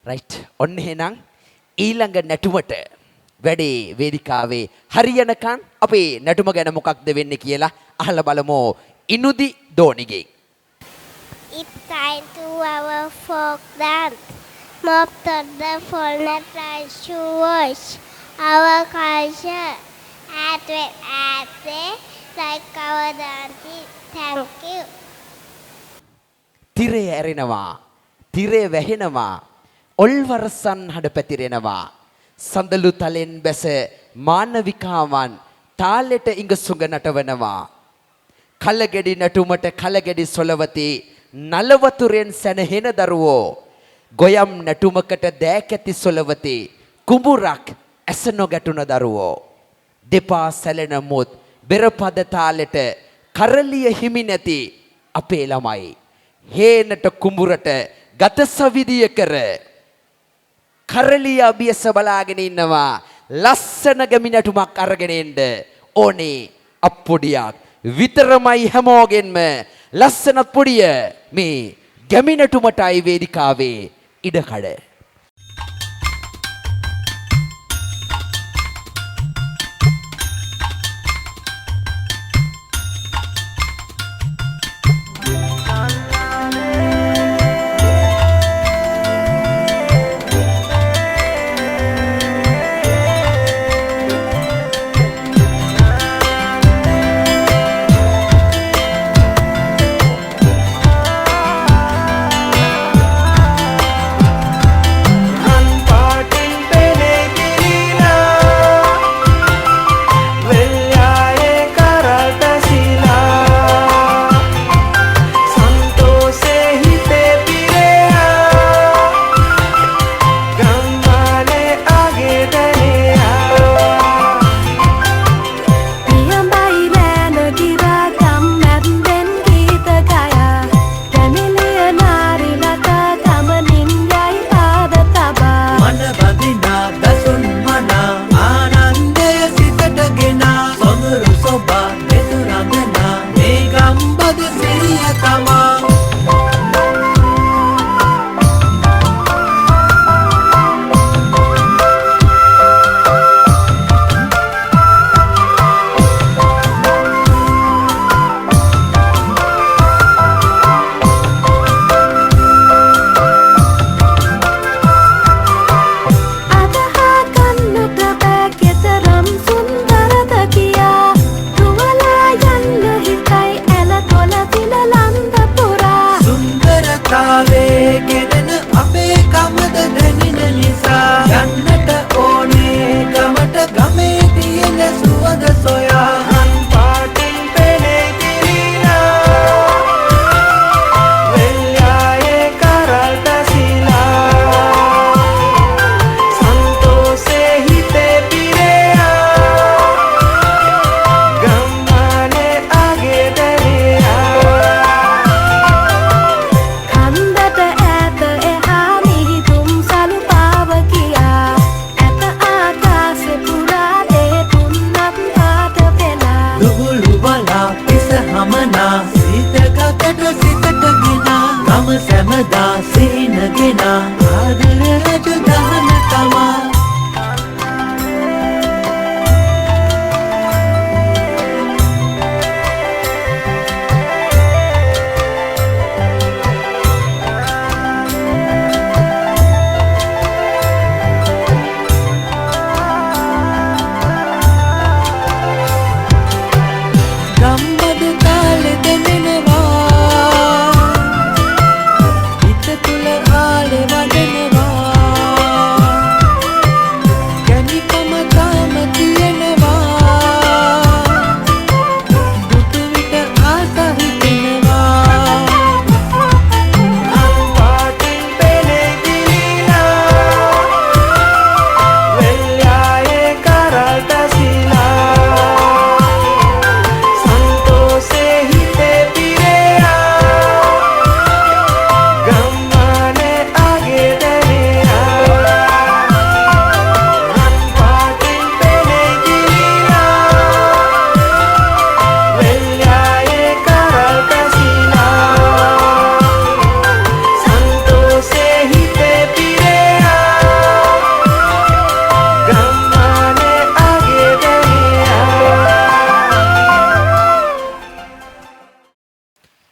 Right ඔන්න එහෙනම් ඊළඟ නැටුමට වැඩේ වේදිකාවේ හරියනකන් අපේ නැටුම ගැන මොකක්ද වෙන්නේ කියලා අහලා බලමු ඉනුදි දෝනිගේ. It's time to our folk dance. Mob to the fullness right to watch our culture at with at like our dance. Thank you. තිරය ඇරෙනවා තිරය වැහෙනවා ඔල්වරසන් හඩ පැතිරෙනවා සඳලු තලෙන් බැස මානවිකාවන් තාලෙට ඉඟසුඟ නටවනවා කලගෙඩි නටුමට කලගෙඩි සොලවති නලවතුරෙන් සැනහෙන දරුවෝ ගොයම් නටුමකට දෑකැති සොලවති කුඹුරක් ඇස නොගැටුන දරුවෝ දෙපා සැලෙන මුත් බෙරපද තාලෙට කරලිය හිමි නැති අපේ ළමයි හේනට කුඹුරට ගත සවිදිය කර කරලිය අභියස බලාගෙන ඉන්නවා ලස්සන ගැමි නටුමක් අරගෙන එන්න ඕනේ අප්පොඩියක් විතරමයි හැමෝගෙන්ම ලස්සනත් පොඩිය මේ ගැමි නටුමටයි වේදිකාවේ ඉඩකඩ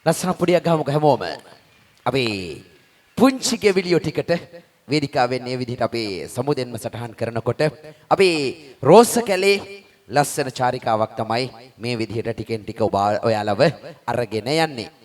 ලස්සන පොඩියක් ගහමුක හැමෝම. අපි පුංචි ගෙවිලියෝ ටිකට වේදිකාවෙන් මේ විදිහට අපි සමුදෙන්ම සටහන් කරනකොට අපි රෝස කැලේ ලස්සන චාරිකාවක් තමයි මේ විදිහට ටිකෙන් ටික ඔයාලව අරගෙන යන්නේ.